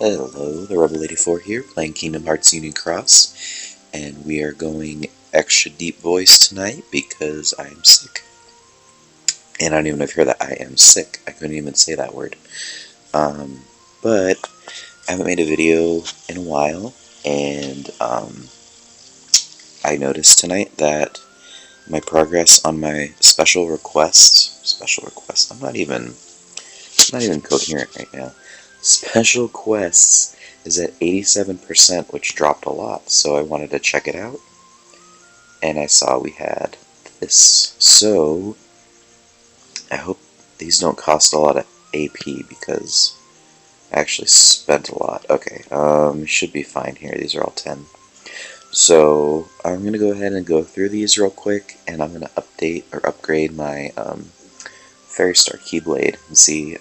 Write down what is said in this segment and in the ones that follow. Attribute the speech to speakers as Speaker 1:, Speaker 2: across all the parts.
Speaker 1: Hello, the Rebel84 here, playing Kingdom Hearts Union Cross, and we are going extra deep voice tonight because I am sick. And I don't even know if you heard that, I am sick. I couldn't even say that word. But I haven't made a video in a while, and I noticed tonight that my progress on my special request, I'm not even coherent right now. Special quests is at 87%, which dropped a lot, so I wanted to check it out. And I saw we had this. So I hope these don't cost a lot of AP because I actually spent a lot. Okay, should be fine here. These are all 10. So I'm going to go ahead and go through these real quick, and I'm going to update or upgrade my Fairy Star Keyblade and see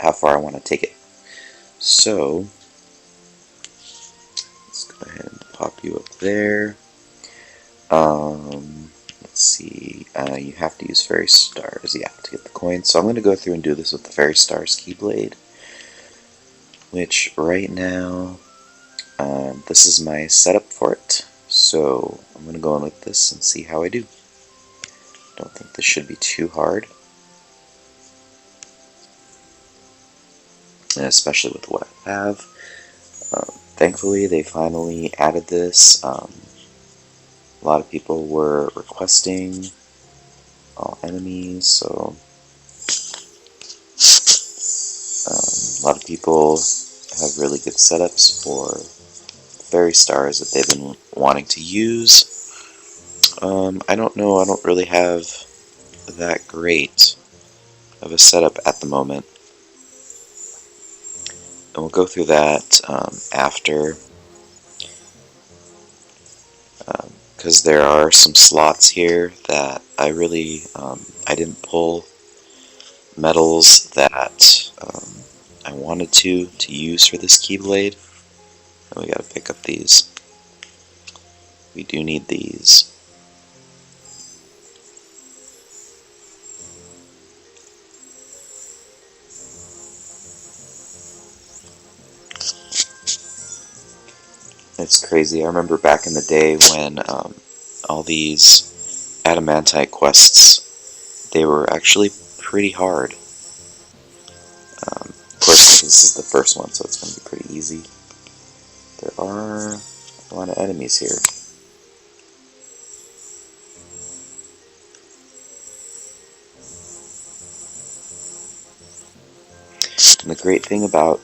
Speaker 1: how far I want to take it. So let's go ahead and pop you up there. Let's see. You have to use Fairy Stars, yeah, to get the coins. So I'm going to go through and do this with the Fairy Stars Keyblade, which right now, this is my setup for it. So I'm going to go in with this and see how I do. Don't think this should be too hard, and especially with what I have. Thankfully, they finally added this. A lot of people were requesting all enemies, so a lot of people have really good setups for Fairy Stars that they've been wanting to use. I don't know, I don't really have that great of a setup at the moment. And we'll go through that after, because there are some slots here that I really, I didn't pull medals that I wanted to use for this Keyblade. And we gotta pick up these. We do need these. It's crazy. I remember back in the day when all these Adamantite quests, they were actually pretty hard. Of course, this is the first one, so it's going to be pretty easy. There are a lot of enemies here. And the great thing about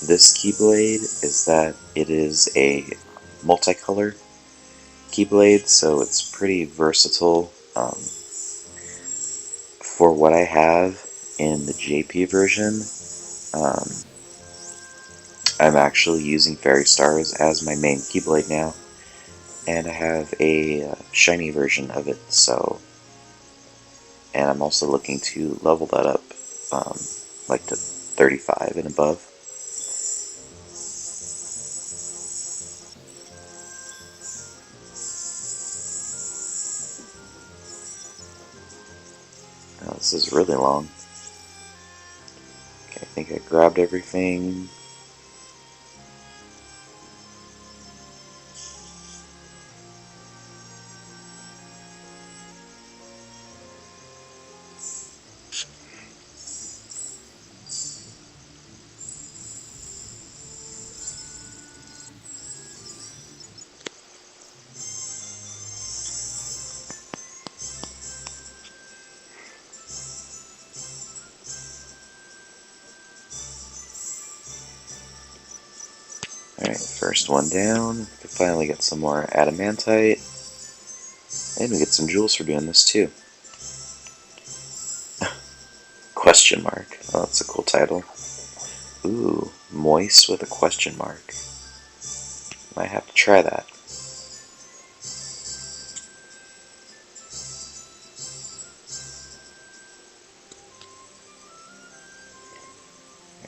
Speaker 1: this Keyblade is that it is a multicolor Keyblade, so it's pretty versatile. For what I have in the JP version, I'm actually using Fairy Stars as my main Keyblade now, and I have a shiny version of it, so, and I'm also looking to level that up like to 35 and above. Now, this is really long. Okay, I think I grabbed everything. Alright, first one down. We finally get some more Adamantite. And we get some jewels for doing this too. Question mark. Oh, that's a cool title. Ooh, moist with a question mark. Might have to try that.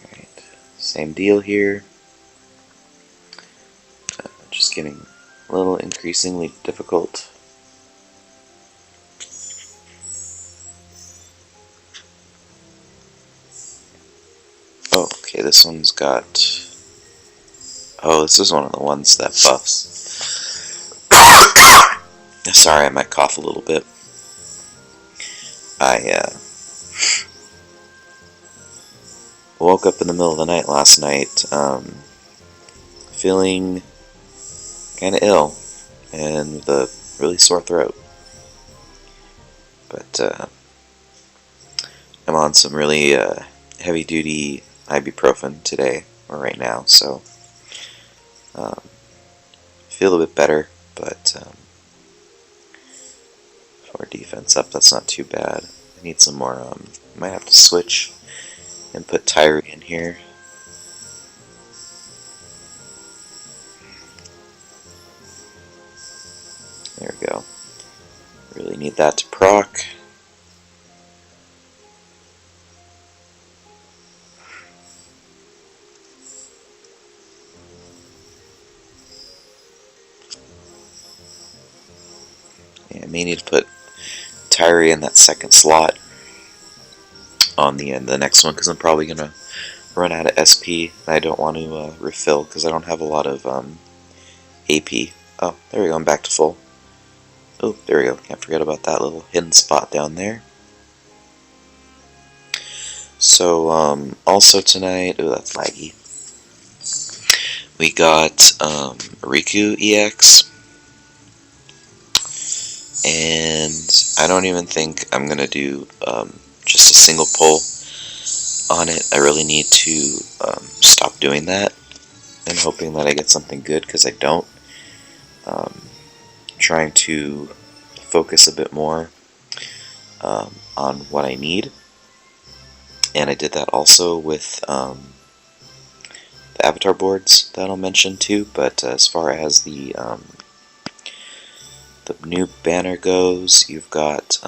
Speaker 1: Alright, same deal here. Just getting a little increasingly difficult. Oh, okay, this one's got Oh, this is one of the ones that buffs. Sorry, I might cough a little bit. I woke up in the middle of the night last night, feeling kind of ill and with a really sore throat. But I'm on some really heavy-duty ibuprofen today, or right now, so feel a bit better, but for defense up, that's not too bad. I need some more, might have to switch and put Tyree in here. There we go. Really need that to proc. Yeah, I may need to put Tyree in that second slot on the next one, because I'm probably going to run out of SP. I don't want to refill because I don't have a lot of AP. Oh, there we go, I'm back to full. Oh, there we go, can't forget about that little hidden spot down there. So, also tonight, oh, that's laggy. We got Riku EX. And I don't even think I'm going to do just a single pull on it. I really need to stop doing that and hoping that I get something good, because I don't. Trying to focus a bit more on what I need. And I did that also with the avatar boards that I'll mention too, but as far as the new banner goes, you've got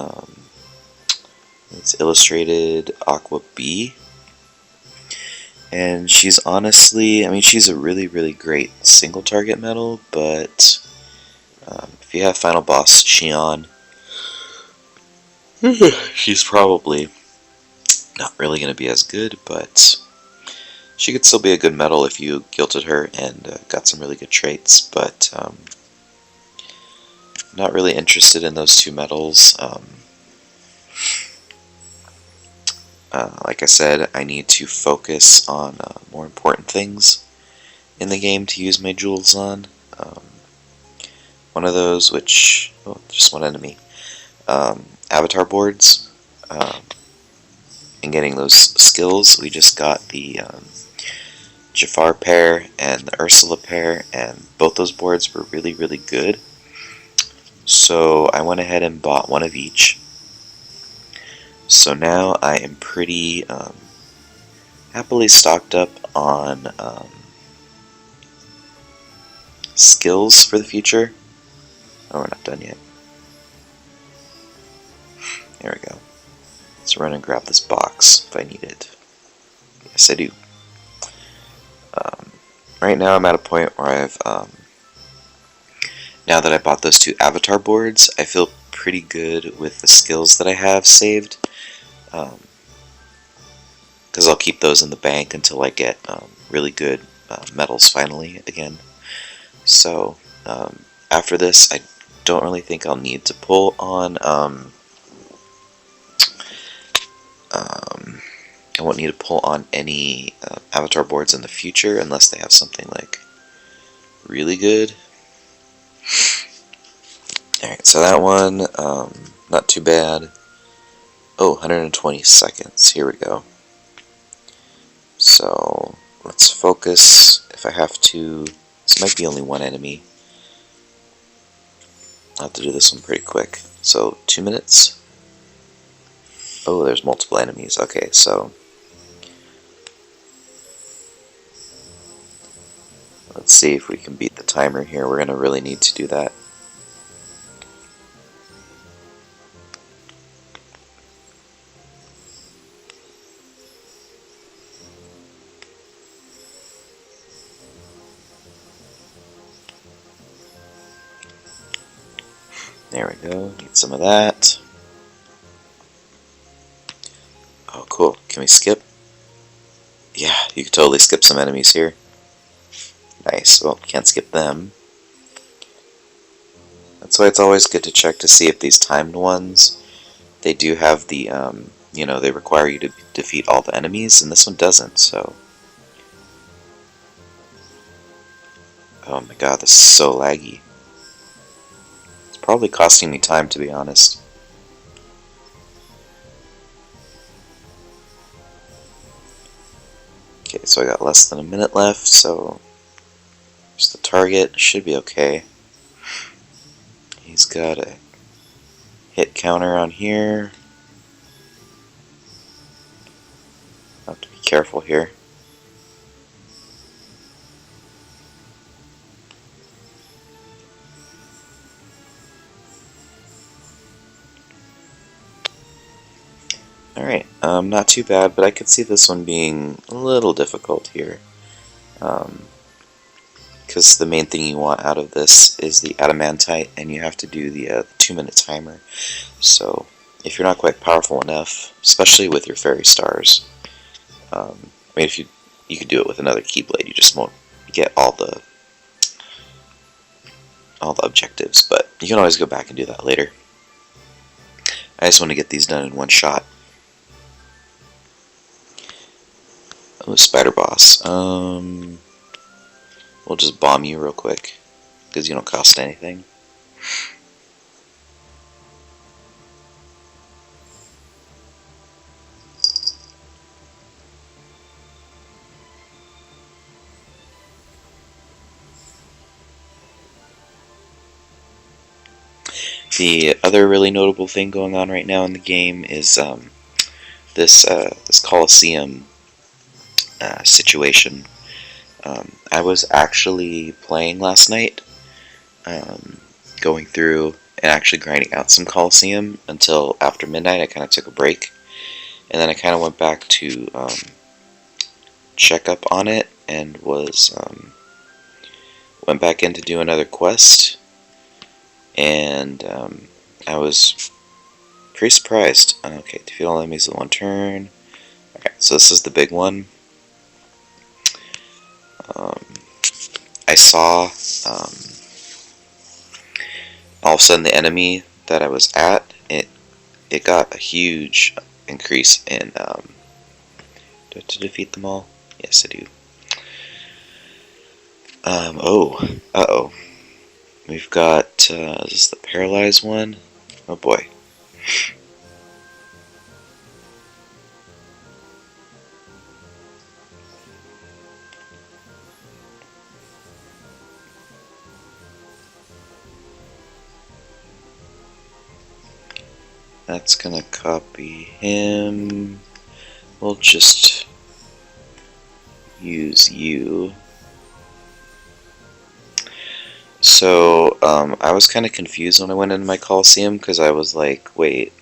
Speaker 1: it's illustrated Aqua B, and she's honestly, I mean, she's a really, really great single target medal, but if you have Final Boss Xion, she's probably not really going to be as good, but she could still be a good medal if you guilted her and got some really good traits, but not really interested in those two medals. Like I said, I need to focus on more important things in the game to use my jewels on. One of those, which, oh, just one enemy, avatar boards, and getting those skills. We just got the Jafar pair and the Ursula pair, and both those boards were really, really good. So I went ahead and bought one of each. So now I am pretty happily stocked up on skills for the future. Oh, we're not done yet. There we go. Let's run and grab this box if I need it. Yes, I do. Right now I'm at a point where I've now that I bought those two avatar boards, I feel pretty good with the skills that I have saved, because I'll keep those in the bank until I get really good medals finally again. So after this, I don't really think I'll need to pull on I won't need to pull on any avatar boards in the future unless they have something like really good. Alright, so that one, not too bad. Oh, 120 seconds. Here we go. So, let's focus. If I have to, this might be only one enemy. I'll have to do this one pretty quick. So, 2 minutes. Oh, there's multiple enemies. Okay, so let's see if we can beat the timer here. We're going to really need to do that. There we go. Need some of that. Oh, cool. Can we skip? Yeah, you can totally skip some enemies here. Nice. Well, can't skip them. That's why it's always good to check to see if these timed ones, they do have the, you know, they require you to defeat all the enemies, and this one doesn't, so. Oh my god, this is so laggy. It's probably costing me time, to be honest. Okay, so I got less than a minute left, so there's the target. Should be okay. He's got a hit counter on here. Have to be careful here. Alright, not too bad, but I could see this one being a little difficult here. Because the main thing you want out of this is the Adamantite, and you have to do the 2-minute timer. So, if you're not quite powerful enough, especially with your fairy stars, I mean, if you could do it with another keyblade, you just won't get all the objectives, but you can always go back and do that later. I just want to get these done in one shot. Oh, spider boss. We'll just bomb you real quick, because you don't cost anything. The other really notable thing going on right now in the game is this Colosseum situation. I was actually playing last night, going through and actually grinding out some Colosseum until after midnight. I kind of took a break, and then I kind of went back to check up on it, and went back in to do another quest. And I was pretty surprised. Okay, defeat all enemies in one turn. Okay, so this is the big one. I saw all of a sudden the enemy that I was at, it got a huge increase in. Do I have to defeat them all? Yes, I do. Uh-oh. We've got, is this the paralyzed one? Oh boy. That's gonna copy him. We'll just use you. So, I was kind of confused when I went into my Colosseum, because I was like, wait,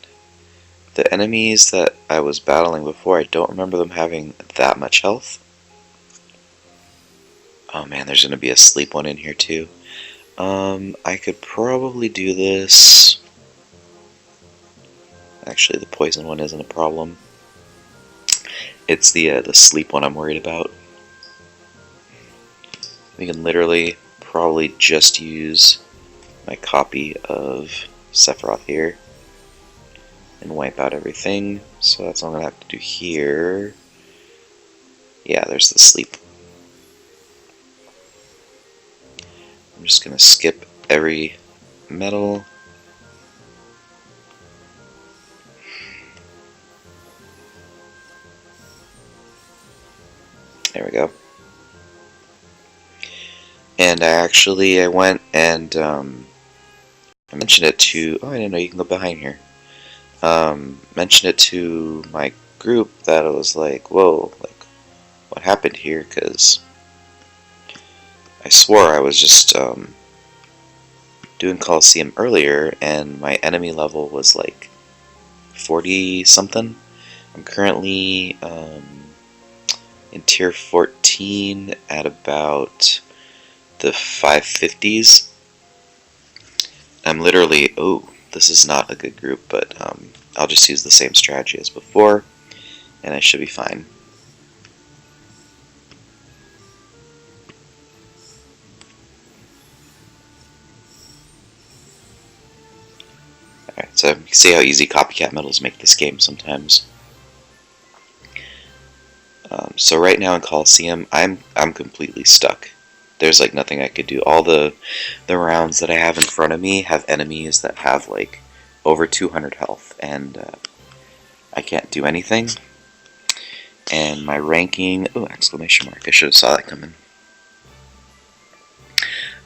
Speaker 1: the enemies that I was battling before, I don't remember them having that much health. Oh man, there's going to be a sleep one in here too. I could probably do this. Actually, the poison one isn't a problem. It's the sleep one I'm worried about. We can literally probably just use my copy of Sephiroth here and wipe out everything. So that's what I'm gonna have to do here. Yeah, there's the sleep. I'm just gonna skip every metal. There we go. And I went and I mentioned it to, oh, I didn't know you can go behind here. Mentioned it to my group that I was like, whoa, like, what happened here? Because I swore I was just doing Colosseum earlier, and my enemy level was like 40 something. I'm currently in tier 14 at about the 550s. I'm literally, oh, this is not a good group, but I'll just use the same strategy as before, and I should be fine. to see how easy copycat medals make this game sometimes. So right now in Coliseum, I'm completely stuck. There's like nothing I could do. All the rounds that I have in front of me have enemies that have like over 200 health, and I can't do anything. And my ranking, oh, exclamation mark, I should have saw that coming.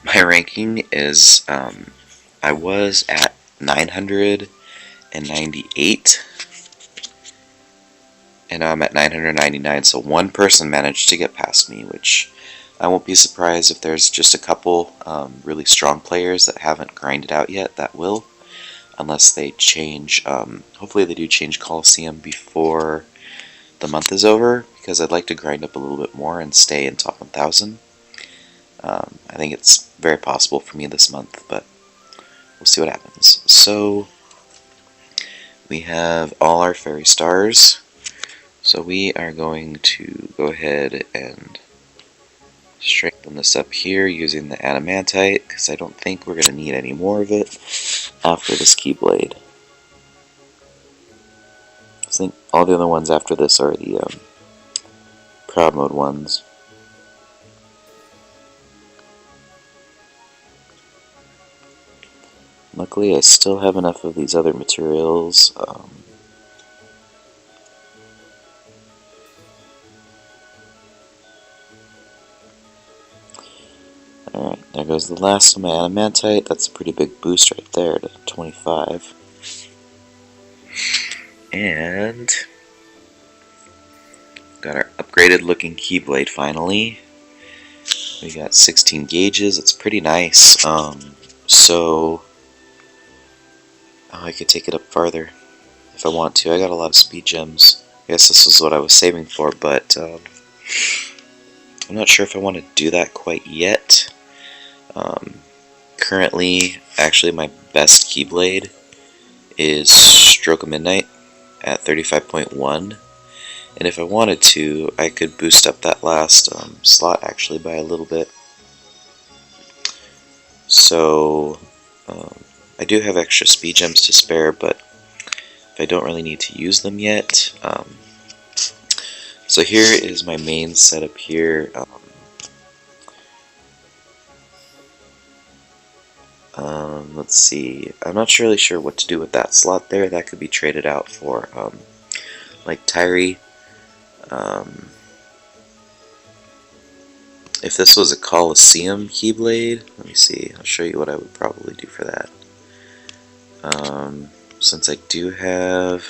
Speaker 1: My ranking is, I was at 998, and now I'm at 999, so one person managed to get past me, which I won't be surprised if there's just a couple really strong players that haven't grinded out yet that will, unless they change, hopefully they do change Coliseum before the month is over, because I'd like to grind up a little bit more and stay in top 1000. I think it's very possible for me this month, but we'll see what happens. So we have all our fairy stars, so we are going to go ahead and strengthen this up here using the Adamantite, because I don't think we're going to need any more of it after this keyblade. I think all the other ones after this are the proud mode ones. Luckily, I still have enough of these other materials. Alright, there goes the last of my Adamantite. That's a pretty big boost right there to 25. And got our upgraded looking keyblade finally. We got 16 gauges. It's pretty nice. So I could take it up farther if I want to. I got a lot of speed gems. I guess this was what I was saving for, but I'm not sure if I want to do that quite yet. Currently, actually my best keyblade is Stroke of Midnight at 35.1, and if I wanted to, I could boost up that last slot actually by a little bit. So I do have extra speed gems to spare, but if I don't really need to use them yet. So here is my main setup here. Let's see, I'm not really sure what to do with that slot there. That could be traded out for like Tyree. If this was a Coliseum keyblade, let me see, I'll show you what I would probably do for that. Since I do have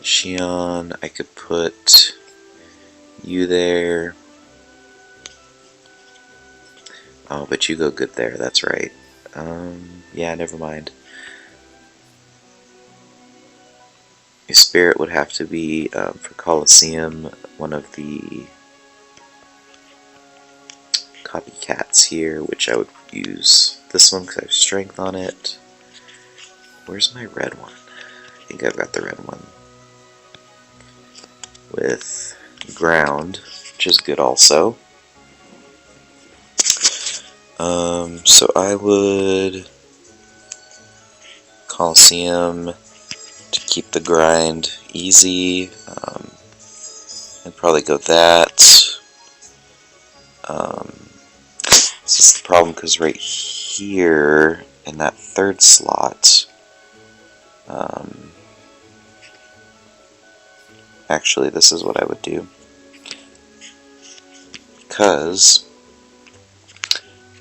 Speaker 1: Shion, I could put you there. Oh, but you go good there, that's right. Yeah, never mind. Your spirit would have to be, for Coliseum, one of the copycats here, which I would use this one because I have strength on it. Where's my red one? I think I've got the red one. With ground, which is good also. So I would Coliseum to keep the grind easy. I'd probably go that. This is the problem because right here in that third slot, actually this is what I would do, because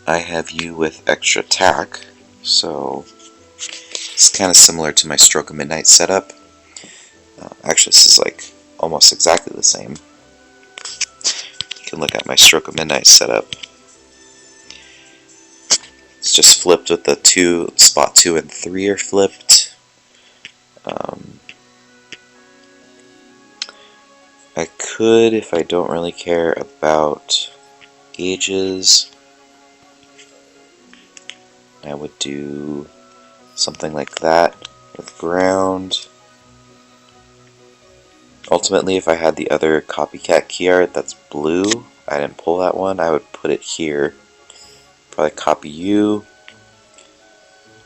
Speaker 1: I have you with extra attack, so it's kind of similar to my Stroke of Midnight setup. Actually, this is like almost exactly the same. You can look at my Stroke of Midnight setup. It's just flipped with the spot 2 and 3 are flipped. I could, if I don't really care about gauges, I would do something like that with ground. Ultimately, if I had the other copycat key art that's blue, I didn't pull that one, I would put it here. Probably copy you.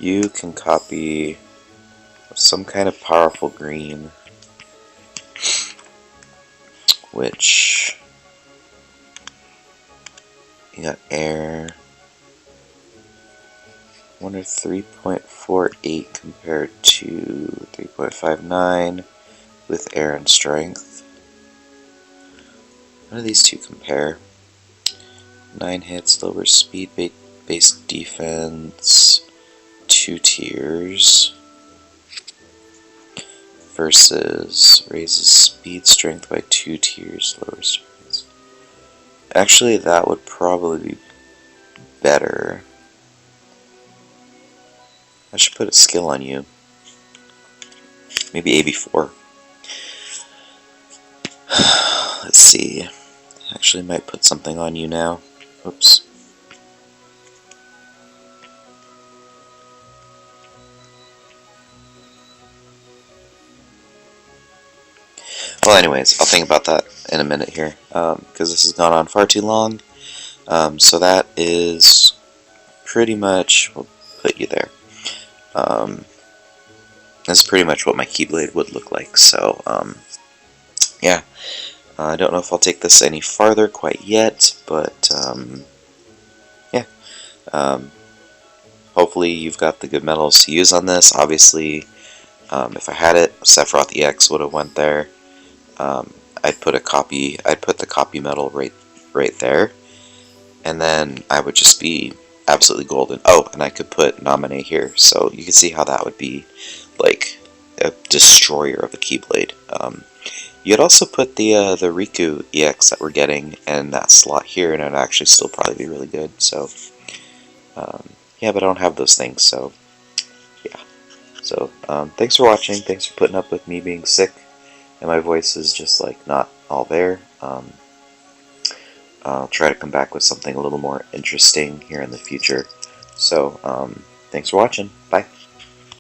Speaker 1: You can copy some kind of powerful green, which you got air. I wonder 3.48 compared to 3.59 with air and strength. How do these two compare? 9 hits, lower speed based defense, 2 tiers, versus raises speed strength by 2 tiers, lower strength. Actually, that would probably be better. I should put a skill on you. Maybe AB4. Let's see. Actually, might put something on you now. Oops. Well, anyways, I'll think about that in a minute here, because this has gone on far too long. So that is pretty much, we'll put you there. That's pretty much what my keyblade would look like. So, yeah. I don't know if I'll take this any farther quite yet, but yeah. Hopefully you've got the good metals to use on this. Obviously, if I had it, Sephiroth EX would have went there. I'd put the copy metal right there, and then I would just be absolutely golden. Oh, and I could put Nominate here, so you can see how that would be like a destroyer of a keyblade. You'd also put the Riku EX that we're getting in that slot here, and it'd actually still probably be really good. So yeah, but I don't have those things, so yeah. So thanks for watching. Thanks for putting up with me being sick, and my voice is just like not all there. I'll try to come back with something a little more interesting here in the future. So thanks for watching. Bye.